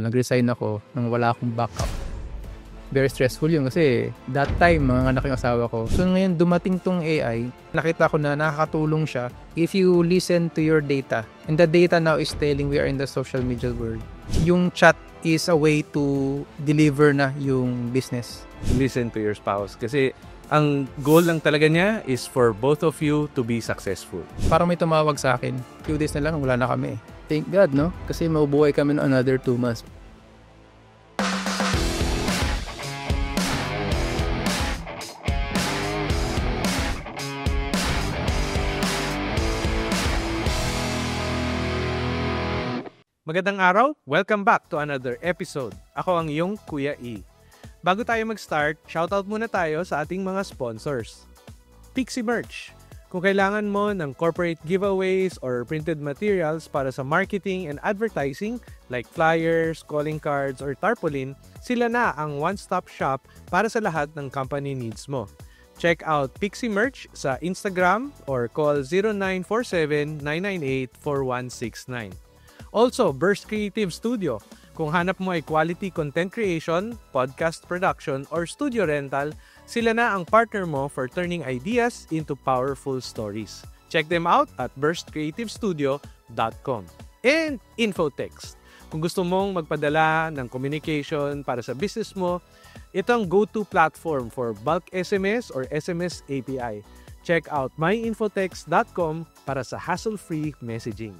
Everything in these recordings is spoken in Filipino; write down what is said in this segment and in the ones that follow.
Nag-resign ako nang wala akong backup. Very stressful yun kasi that time, mga anak yung asawa ko. So ngayon dumating tong AI, nakita ko na nakakatulong siya if you listen to your data. And the data now is telling we are in the social media world. Yung chat is a way to deliver na yung business. Listen to your spouse kasi ang goal lang talaga niya is for both of you to be successful. Parang may tumawag sa akin. Few days na lang, wala na kami. Thank God, no? Kasi mabubuhay kami ng another 2 months. Magandang araw! Welcome back to another episode. Ako ang iyong Kuya E. Bago tayo mag-start, shoutout muna tayo sa ating mga sponsors. Pixie Merch. Kung kailangan mo ng corporate giveaways or printed materials para sa marketing and advertising like flyers, calling cards, or tarpaulin, sila na ang one-stop shop para sa lahat ng company needs mo. Check out Pixie Merch sa Instagram or call 0947-998-4169. Also, Burst Creative Studio. Kung hanap mo ay quality content creation, podcast production, or studio rental, sila na ang partner mo for turning ideas into powerful stories. Check them out at burstcreativestudio.com. And Infotext. Kung gusto mong magpadala ng communication para sa business mo, ito ang go-to platform for bulk SMS or SMS API. Check out myinfotext.com para sa hassle-free messaging.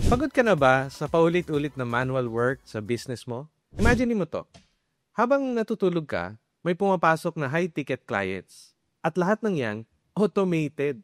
Pagod ka na ba sa paulit-ulit na manual work sa business mo? Imagine mo to. Habang natutulog ka, may pumapasok na high-ticket clients. At lahat ng yan, automated.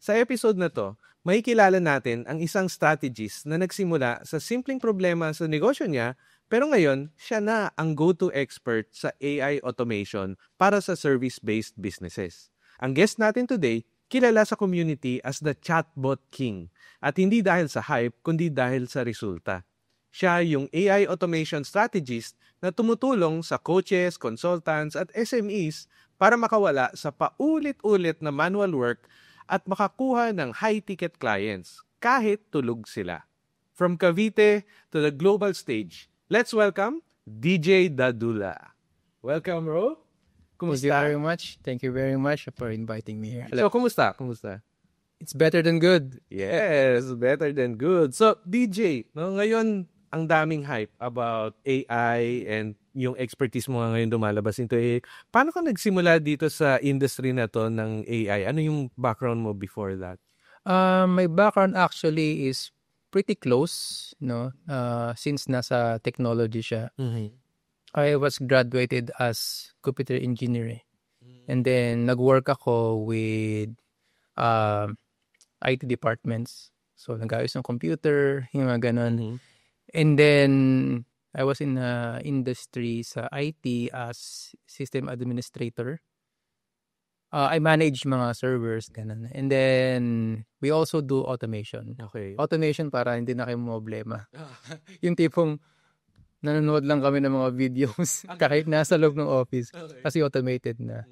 Sa episode na to, makikilala natin ang isang strategist na nagsimula sa simpleng problema sa negosyo niya, pero ngayon, siya na ang go-to expert sa AI automation para sa service-based businesses. Ang guest natin today, kilala sa community as the Chatbot King. At hindi dahil sa hype, kundi dahil sa resulta. Siya yung AI automation strategist na tumutulong sa coaches, consultants at SMEs para makawala sa paulit-ulit na manual work at makakuha ng high-ticket clients kahit tulog sila. From Cavite to the global stage, let's welcome DJ Dadula. Welcome, bro. Kumusta? Thank you very much for inviting me here. So, kumusta? It's better than good. Yes, better than good. So, DJ, no, ngayon, ang daming hype about AI and yung expertise mo ngayon lumalabas into AI. Paano ka nagsimula dito sa industry na to ng AI? Ano yung background mo before that? My background actually is pretty close, no? Since nasa technology siya. Mm-hmm. I was graduated as computer engineer. And then, nag-work ako with IT departments. So, nag-ayos ng computer, yung mga ganun. Mm-hmm. And then, I was in the industry sa IT as system administrator. I manage mga servers, ganun. And then, we also do automation. Okay. Automation para hindi na kayo problema. Yung tipong, nanonood lang kami ng mga videos kahit nasa loob ng office. Okay. Kasi automated na.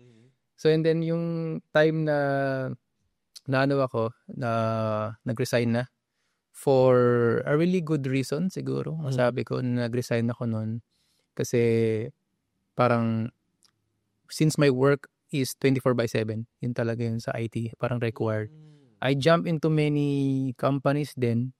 So, and then, yung time na nag-resign na for a really good reason siguro. Masabi ko nag-resign ako noon kasi parang since my work is 24/7, yun talaga yun sa IT, parang required. I jump into many companies then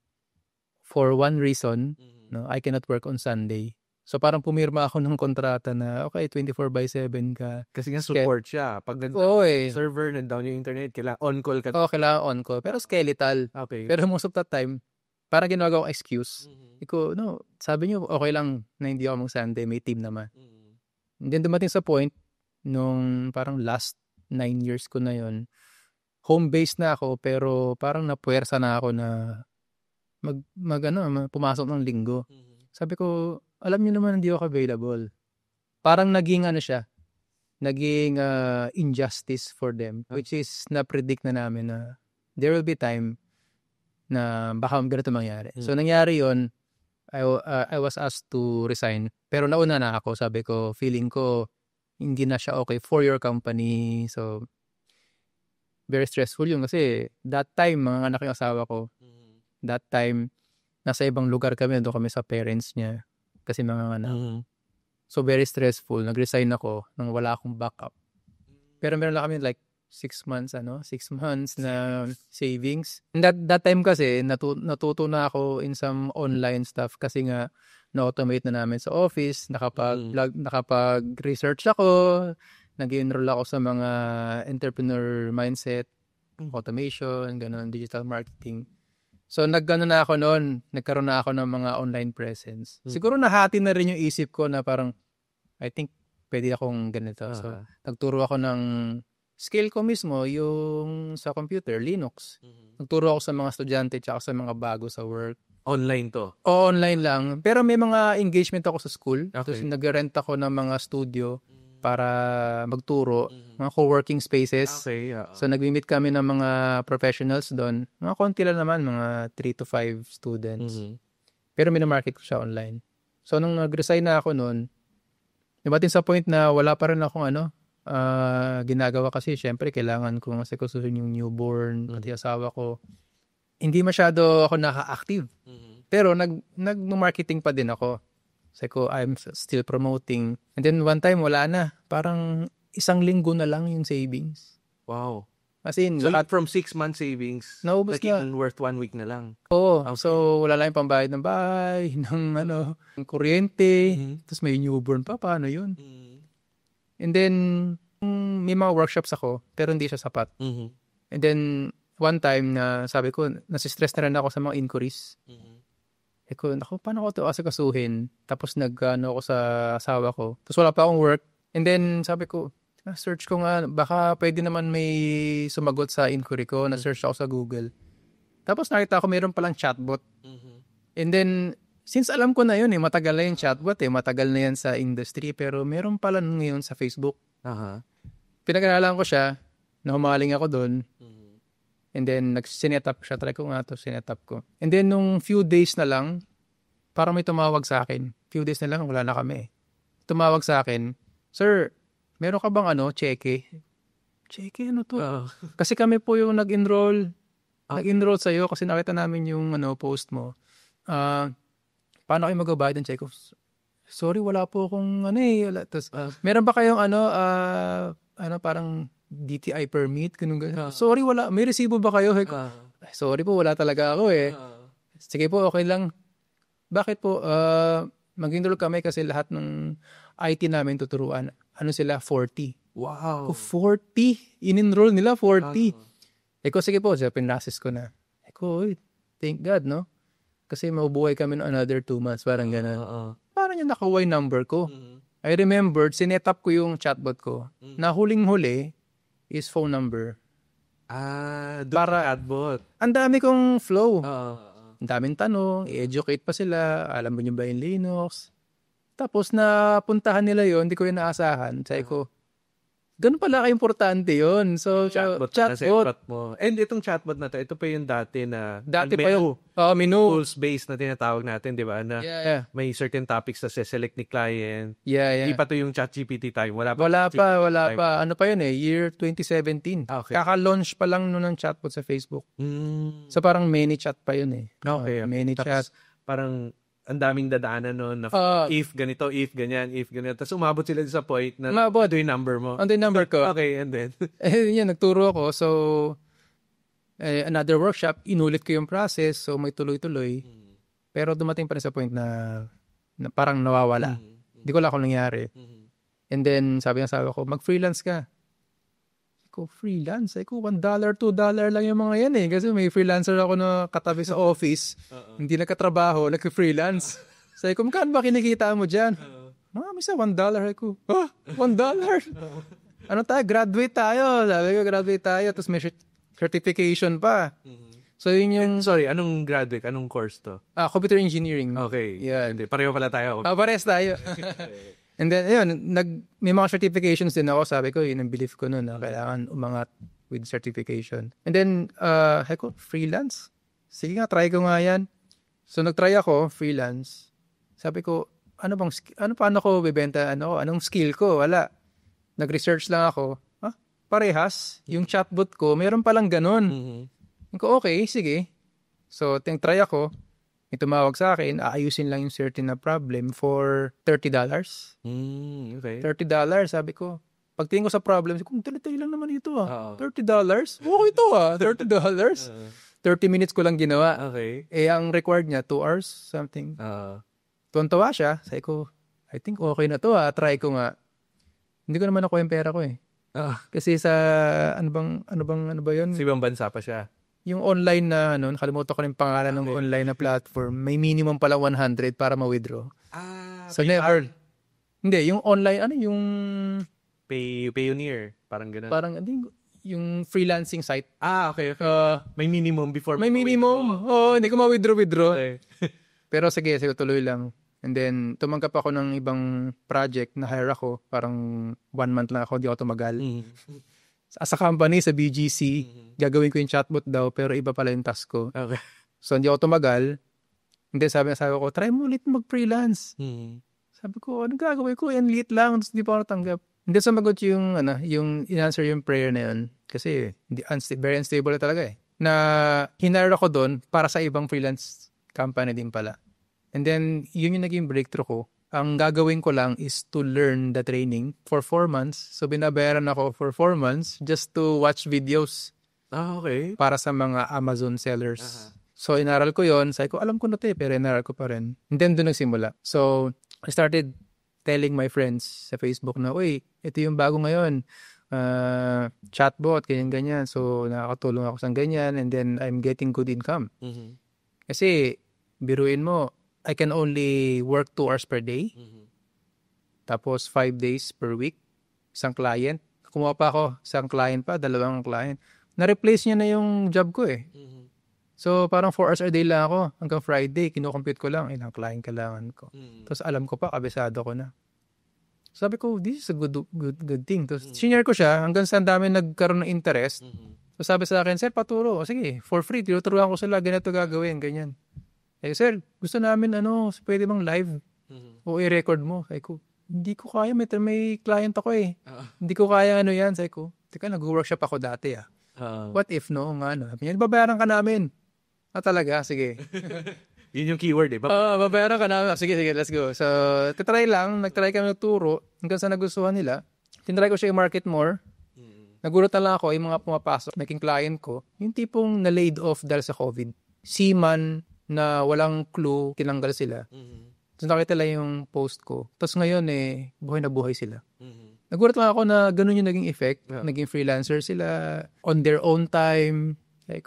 for one reason, no, I cannot work on Sunday. So parang pumirma ako ng kontrata na okay, 24/7 ka. Kasi nga support siya. Pag server, nandown yung internet, kailangan on-call ka. Kailangan on-call. Pero skeletal. Okay. Pero most of the time, parang ginagawa kong excuse. Sabi niyo, okay lang na hindi ako mag-Sunday, may team naman. And then dumating sa point, nung parang last 9 years ko na yon, home-based na ako, pero parang napuwersa na ako na pumasok ng linggo. Sabi ko, alam niyo naman hindi ako available. Parang naging injustice for them, which is na-predict na namin na there will be time na baka ganito mangyari. So nangyari yon, I was asked to resign. Pero nauna na ako, sabi ko, feeling ko hindi na siya okay for your company. So very stressful yun kasi that time, mga anak yung asawa ko, that time, nasa ibang lugar kami, doon kami sa parents niya. kasi mga anak. Mhm. So, very stressful. Nag-resign ako nang wala akong backup. Pero meron lang kami like 6 months na savings. And that time kasi, natuto na ako in some online stuff kasi nga, na-automate na namin sa office, nakapag-research ako, nag-enroll ako sa mga entrepreneur mindset, automation, ganun, digital marketing. So, nagkaroon na ako ng mga online presence. Siguro nahati na rin yung isip ko na parang, I think, pwede akong ganito. So, nagturo ako ng skill ko mismo, yung sa computer, Linux. Nagturo ako sa mga estudyante tsaka sa mga bago sa work. Online to? O, online lang. Pero may mga engagement ako sa school. Okay. Tapos nag-rent ako ng mga studio para magturo. Mga co-working spaces. Okay. So, nag-meet kami ng mga professionals doon. Mga konti lang naman, mga 3 to 5 students. Pero minamarket ko siya online. So, nung nag-resign na ako noon, dumating sa point na wala pa rin akong ginagawa kasi syempre kailangan kong asikasuhin yung newborn, pati asawa ko. Hindi masyado ako naka-active. Pero nag-marketing pa din ako. Kasi I'm still promoting. And then one time wala na. Parang 1 linggo na lang yung savings. Wow. As in, So from 6 months savings, naubos na. worth 1 week na lang. Oo. Okay. So wala lang yung pambayad ng bahay, ng kuryente. Tapos may newborn pa. Paano yun? And then, may mga workshops ako, pero hindi siya sapat. And then, one time na sabi ko, nasistress na rin ako sa mga inquiries. Paano ko ito asikasuhin? Tapos ako sa asawa ko. Tapos wala pa akong work. And then, sabi ko, search ko nga, baka pwede naman may sumagot sa inquiry ko. Na-search ako sa Google. Tapos nakita ko, mayroon palang chatbot. And then, since alam ko na yun, matagal na yung chatbot, matagal na yan sa industry, pero meron pala ngayon sa Facebook. Pinag-aralan ko siya, nahumaling ako doon, and then sinet up siya, try ko nga ito, sinet up ko. And then nung few days na lang, parang may tumawag sa akin. Few days na lang, wala na kami. Tumawag sa akin, "Sir, meron ka bang cheque?" Cheque, ano to? Kasi kami po yung nag-enroll sa'yo kasi nakita namin yung post mo. Paano kayo magbabayad ng cheque? Sorry, wala po akong wala. Tapos, meron ba kayong parang DTI permit? Ganun. Sorry, wala. May resibo ba kayo? Sorry po, wala talaga ako Sige po, okay lang. Bakit po? Mag-enroll kami kasi lahat ng IT namin tuturuan. Sila? 40. Wow. 40? In-enroll nila 40. Sige po, pinrasis ko na. Thank God, no? Kasi mabubuhay kami ng another 2 months. Parang gano'n. Parang yung naka-Y number ko. I remembered, sinet up ko yung chatbot ko. Na huling-huli is phone number. Chatbot. Ang dami kong flow. Ang daming tanong, i-educate pa sila. Alam mo nyo ba yung Linux? Tapos napuntahan nila yon, hindi ko yung naasahan. Sabi ko, ganun pala ka-importante yun. So, chatbot. Mo. And itong chatbot na to, ito pa yung dati pa yung menu. Tools-based na tinatawag natin, di ba? Na may certain topics na select ni client. Hindi pa to yung ChatGPT time. Wala pa. Ano pa yun Year 2017. Okay. Kaka-launch pa lang nun ng chatbot sa Facebook. So, parang many chat pa yun Okay. Many chat. Parang ang daming dadaanan noon na if ganito, if ganyan, if ganyan. Tapos umabot sila sa point na ito yung number mo. Ito yung number ko. Okay, and then? Nagturo ako. So, another workshop, inulit ko yung process. So, may tuloy-tuloy. Pero dumating pa rin sa point na parang nawawala. Hindi ko alam kung nangyari. And then, sabi ng asawa ko, mag-freelance ka. Freelance? $1, $2 lang yung mga yan Kasi may freelancer ako na katabi sa office. Hindi nagkatrabaho, nag-freelance. Sabi ko, magkano ba kinikita mo dyan? Misa $1. $1? Ano tayo? Graduate tayo. Sabi ko, graduate tayo. Tapos may certification pa. So, yun yung... Sorry, anong graduate? Anong course to? Computer engineering. Okay. Yeah. Pareho pala tayo. Parehas tayo. And then, may mga certifications din ako. Sabi ko, yun ang belief ko nun na kailangan umangat with certification. And then, freelance? Sige nga, try ko nga yan. So, nag-try ako, freelance. Sabi ko, paano ko bibenta, anong skill ko? Wala. Nag-research lang ako. Parehas. Yung chatbot ko, meron palang ganun. Okay, sige. So, try ako. May tumawag sa akin, aayusin lang yung certain na problem for $30. Okay. $30, sabi ko. Pagtingin ko sa problem, sabi ko, tuloy lang naman ito Oo. $30? Okay ito $30. 30 minutes ko lang ginawa. Okay. Ang required niya, 2 hours, something. Tuwan-tawa siya. Sabi ko, I think okay na to try ko nga. Hindi ko naman nakuha yung pera ko Kasi sa, ano ba yun? Sa ibang bansa pa siya. Yung online na, nakalimutan ko na yung pangalan ng online na platform, may minimum pala 100 para ma-withdraw. So never. Hindi, yung online, yung Payoneer, parang gano'n. Parang, yung freelancing site. Okay. May minimum before. May minimum. Hindi ko ma-withdraw. Okay. Pero sige, tuloy lang. And then, tumanggap ako ng ibang project na hire ako. Parang 1 month lang ako, di ako tumagal. Sa company, sa BGC, gagawin ko yung chatbot daw, pero iba pala yung task ko. Okay. So, hindi ako tumagal. And then, sabi ko, try mo ulit mag-freelance. Sabi ko, ano gagawin ko? Yan, liit lang. Tapos, hindi pa ako natanggap. Hindi sumagot yung in-answer yung prayer na yun. Kasi, very unstable na talaga Na, hinire ako doon para sa ibang freelance company din pala. And then, yun yung naging breakthrough ko. Ang gagawin ko lang is to learn the training for 4 months. So, binabayaran ako for 4 months just to watch videos. Okay. Para sa mga Amazon sellers. So, inaral ko yon. Sabi ko, alam ko na pero inaral ko pa rin. And then, doon nagsimula. So, I started telling my friends sa Facebook na, uy, ito yung bago ngayon. Chatbot, ganyan-ganyan. So, nakakatulong ako sa ganyan. And then, I'm getting good income. Kasi, biruin mo, I can only work 2 hours per day. Tapos 5 days per week. Isang client. Kumuha pa ako, isang client pa, 2 client. Na-replace niya na yung job ko So parang 4 hours a day lang ako. Hanggang Friday, kinukompute ko lang. Ilang client kailangan ko. Tapos alam ko pa, kabisado ko na. Sabi ko, this is a good thing. Tapos senior ko siya, hanggang sa dami nagkaroon ng interest. So sabi sa akin, sir, paturo. Sige, for free, tinuturuan ko sila, ganito gagawin, ganyan. Sir, gusto namin pwede bang live o i-record mo? Sabi ko, hindi ko kaya, may client ako Hindi ko kaya yan. Sabi ko, teka, nag-workshop ako dati What if babayaran ka namin? Talaga? Sige. Yun yung keyword babayaran ka namin. Sige, let's go. So, nagtry kami nagturo hanggang sa nagustuhan nila. Tinry ko siya i-market more. Nagulat na lang ako, yung mga pumapasok, naging client ko, yung tipong na-laid off dahil sa COVID. Seaman, na walang clue, tinanggal sila. Tapos nakita lang yung post ko. Tapos ngayon buhay na buhay sila. Nagulat lang ako na ganun yung naging effect. Naging freelancer sila on their own time. Like,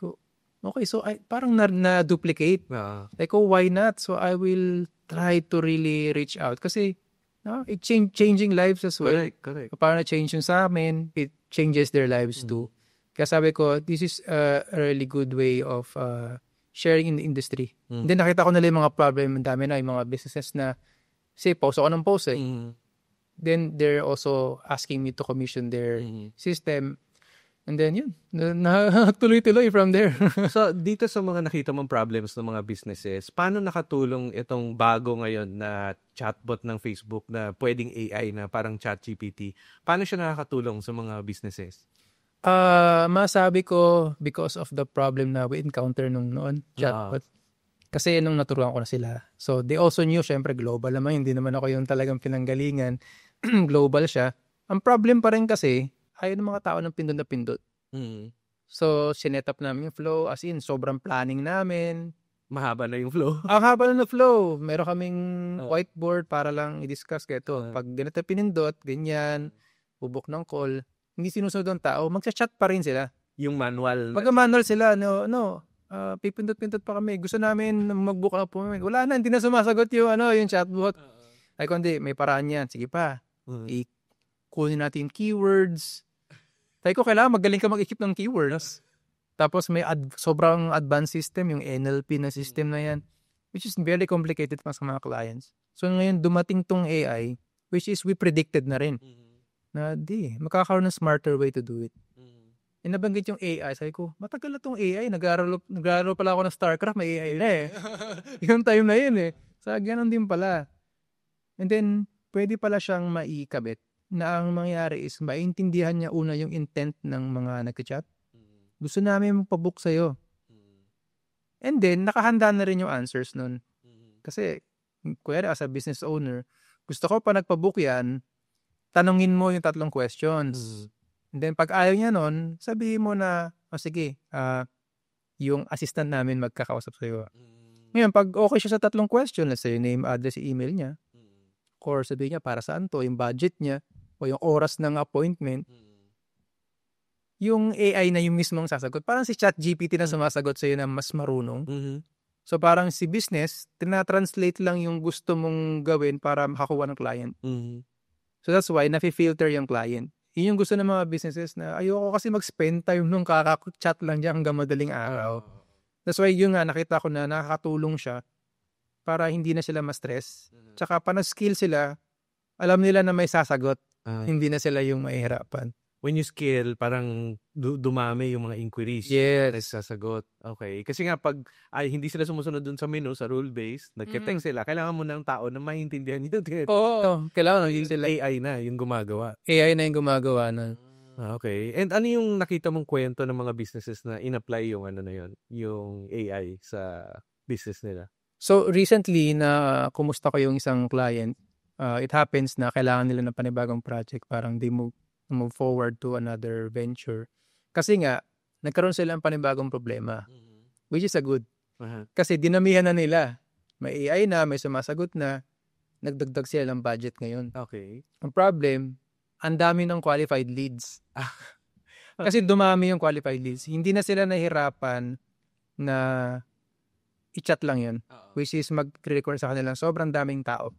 okay, so parang na-duplicate. Like, why not? So I will try to really reach out. Kasi changing lives as well. Correct. Parang na-change yun sa amin. It changes their lives too. Kaya sabi ko, this is a really good way of sharing in the industry. Then nakita ko nila yung mga problem, dami na yung mga businesses na post ako ng post Then they're also asking me to commission their system. And then yun, tuloy-tuloy from there. So dito sa mga nakita mong problems ng mga businesses, paano nakatulong itong bago ngayon na chatbot ng Facebook na pwedeng AI na parang ChatGPT? Paano siya nakakatulong sa mga businesses? Masabi ko because of the problem na we encounter noon, chatbot. Kasi nung naturuan ko na sila. So they also knew, syempre global naman, hindi naman ako yung talagang pinanggalingan. Global siya. Ang problem pa rin kasi, ayaw ng mga tao ng pindot na pindot. So sinet up namin yung flow, as in sobrang planning namin. Mahaba na yung flow. Ang haba na flow. Meron kaming whiteboard para lang i-discuss kayo. Pag ganito pinindot, ganyan, bubuk ng call, hindi sinusunod ng tao, magsa-chat pa rin sila. Yung manual. Mag-manual sila, pipindot-pindot pa kami. Gusto namin mag-book na po. Wala na, hindi na sumasagot yung chatbot. Ay, kundi, may paraan yan. Sige pa. I-kunin natin keywords. Tayo ko, kailangan magaling ka mag-ikip ng keywords. Tapos may sobrang advanced system, yung NLP na system na yan, which is very complicated pa sa mga clients. So ngayon, dumating tong AI, which is we predicted na rin. Na makakaroon ng smarter way to do it. Nabanggit yung AI, sabi ko, matagal na tong AI, nag-aaral pala ako ng StarCraft, may AI na yung time na yun So, ganun din pala. And then, pwede pala siyang maikabit na ang mangyari is, maintindihan niya una yung intent ng mga nag-chat. Gusto namin magpabook sa'yo. And then, nakahanda na rin yung answers nun. Kasi, kuya, as a business owner, gusto ko pa nagpa-book yan, tanungin mo yung 3 questions. And then, pag ayaw niya nun, sabihin mo na, sige, yung assistant namin magkakausap sa'yo. Ngayon, pag okay siya sa 3 question, let's say, name, address, email niya, or sabihin niya para saan to, yung budget niya, o yung oras ng appointment, yung AI na yung mismong sasagot. Parang si ChatGPT na sumasagot sa'yo na mas marunong. So parang si business, tinatranslate lang yung gusto mong gawin para makakuha ng client. So that's why nafi-filter yung client. Yun yung gusto ng mga businesses na ayoko kasi mag-spend time nung kaka-chat lang dyan hanggang madaling araw. That's why yun nga, nakita ko na nakakatulong siya para hindi na sila ma-stress. Tsaka pa na-skill sila, alam nila na may sasagot. Hindi na sila yung mahihirapan. When you scale, parang dumami yung mga inquiries. Yes. Sasagot. Okay. Kasi nga, pag hindi sila sumusunod dun sa menu, sa rule-based, nagke-text sila, kailangan mo ng tao na maintindihan yun. Oo. Kailangan yung sila. AI na yung gumagawa. AI na yung gumagawa nun. Okay. And ano yung nakita mong kwento ng mga businesses na in-apply yung yung AI sa business nila? So, recently, na kumusta ko yung isang client, it happens na kailangan nila ng panibagong project, parang they move forward to another venture. Kasi nga, nagkaroon sila ng panibagong problema, which is a good. Kasi dinamihan na nila. May AI na, may sumasagot na, nagdagdag sila ng budget ngayon. Okay. Ang problem, ang dami ng qualified leads. Kasi dumami yung qualified leads. Hindi na sila nahirapan na i-chat lang yun, which is mag-require sa kanila sobrang daming tao.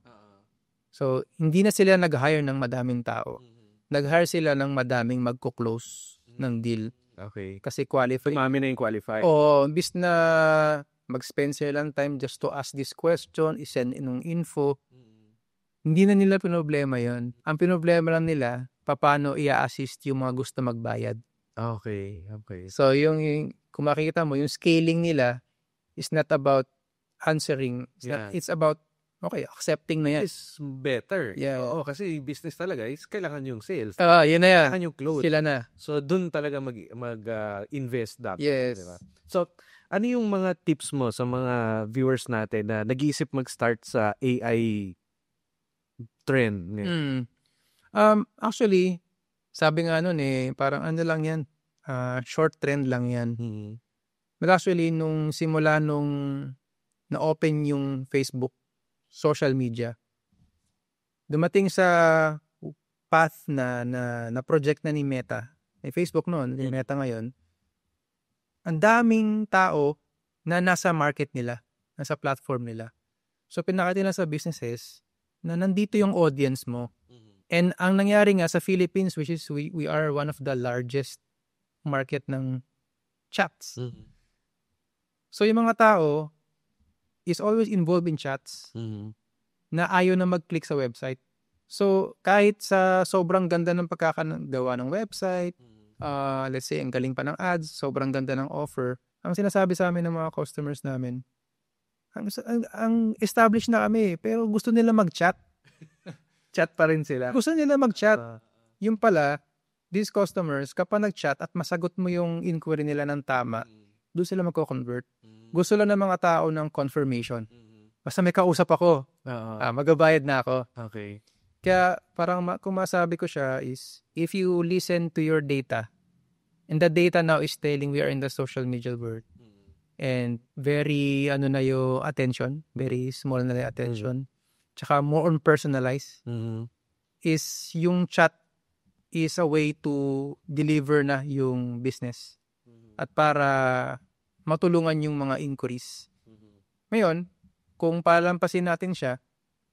So, hindi na sila nag-hire ng madaming tao. Nag-hire sila ng madaming magko-close ng deal. Okay. Kasi qualified. Tumami na yung qualified. Oo, imbis na mag-spend sila ng time just to ask this question, isend inong info, hindi na nila pinoblema yon. Ang pinoblema lang nila, paano i-assist yung mga gusto magbayad. Okay. So, yung kung makikita mo, yung scaling nila is not about answering. It's about accepting na yan. It's better. Yeah. Oo, kasi business talaga is kailangan yung sales. Yun na yan. Kailangan yung close. Sila na. So, dun talaga mag-invest dapat. Yes. Diba? So, ano yung mga tips mo sa mga viewers natin na nag-iisip mag-start sa AI trend? Actually, sabi nga nun parang ano lang yan, short trend lang yan. But actually, nung simula nung na-open yung Facebook, social media, dumating sa path na project na ni Meta. Facebook noon, ni Meta ngayon, ang daming tao na nasa market nila, nasa platform nila. So, pinakita nila sa businesses na nandito yung audience mo. And ang nangyari nga sa Philippines, which is we are one of the largest market ng chats. So, yung mga tao is always involved in chats na ayaw na mag-click sa website. So, kahit sa sobrang ganda ng pagkakagawa ng website, let's say, ang galing pa ng ads, sobrang ganda ng offer, ang sinasabi sa amin ng mga customers namin, ang established na kami, pero gusto nila mag-chat. Chat pa rin sila. Gusto nila mag-chat. Yung pala, these customers, kapag nag-chat at masagot mo yung inquiry nila ng tama, doon sila magko-convert. Gusto lang ng mga tao ng confirmation. Basta may kausap ako, magabayad na ako. Okay. Kaya parang kung masabi ko siya is, if you listen to your data, and the data now is telling we are in the social media world, and very, na yung attention, very small na yung attention, tsaka more on personalized, is yung chat is a way to deliver na yung business. At para matulungan yung mga inquiries. Ngayon, kung palampasin natin siya,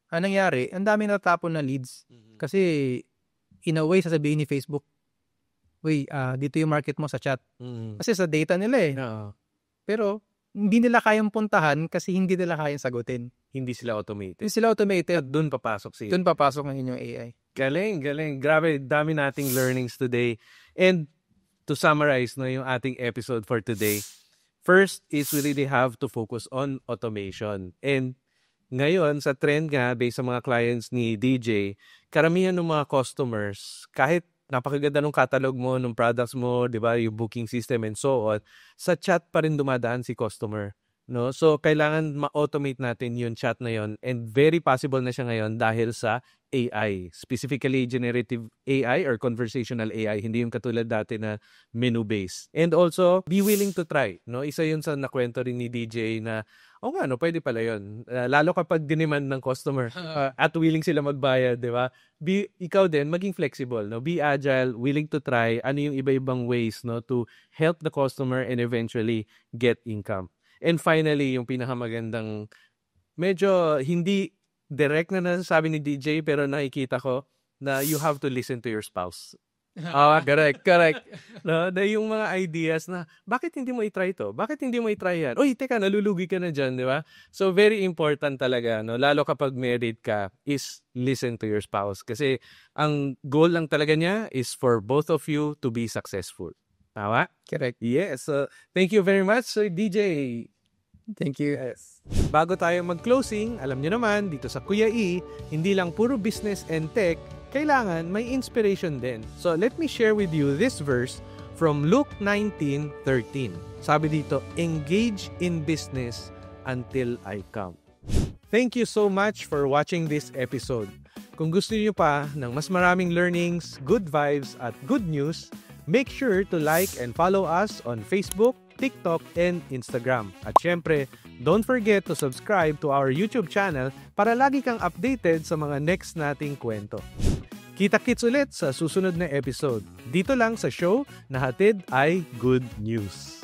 ang nangyari, ang dami natapon na leads. Kasi, in a way, sasabihin ni Facebook, dito yung market mo sa chat. Kasi sa data nila Pero, hindi nila kayang puntahan kasi hindi nila kayang sagutin. Hindi sila automated. Hindi sila automated. At dun papasok siya. Dun papasok ngayon yung AI. Galing. Grabe, dami nating learnings today. And, to summarize yung ating episode for today, first is we really have to focus on automation. And ngayon, sa trend nga, based sa mga clients ni DJ, karamihan ng mga customers, kahit napakaganda ng catalog mo, ng products mo, di ba, yung booking system and so on, sa chat pa rin dumadaan si customer. no? So kailangan ma-automate natin yung chat na yon, and very possible na siya ngayon dahil sa AI, specifically generative AI or conversational AI, hindi yung katulad dati na menu-based. And also, be willing to try, no? Isa yun sa nakwento rin ni DJ na, nga, no, pwede pala yun. Lalo kapag diniman ng customer at willing sila magbayad, di ba? Ikaw din, maging flexible, no? Be agile, willing to try, ano yung iba-ibang ways, no, to help the customer and eventually get income. And finally, yung pinakamagandang, medyo hindi direct na nasasabi ni DJ, pero nakikita ko na you have to listen to your spouse. Correct. No, na yung mga ideas na, bakit hindi mo i-try to? Bakit hindi mo i-try yan? Uy, teka, nalulugi ka na dyan, di ba? So, very important talaga, no? Lalo kapag married ka, is listen to your spouse. Kasi, ang goal lang talaga niya is for both of you to be successful. Tama? Correct. Yes. So, thank you very much, DJ. Thank you. Yes. Bago tayo mag-closing, alam nyo naman, dito sa Kuya E, hindi lang puro business and tech, kailangan may inspiration din. So let me share with you this verse from Luke 19:13. Sabi dito, engage in business until I come. Thank you so much for watching this episode. Kung gusto niyo pa ng mas maraming learnings, good vibes, at good news, make sure to like and follow us on Facebook, TikTok, and Instagram. At syempre, don't forget to subscribe to our YouTube channel para lagi kang updated sa mga next nating kwento. Kita-kits ulit sa susunod na episode. Dito lang sa show na hatid ay good news.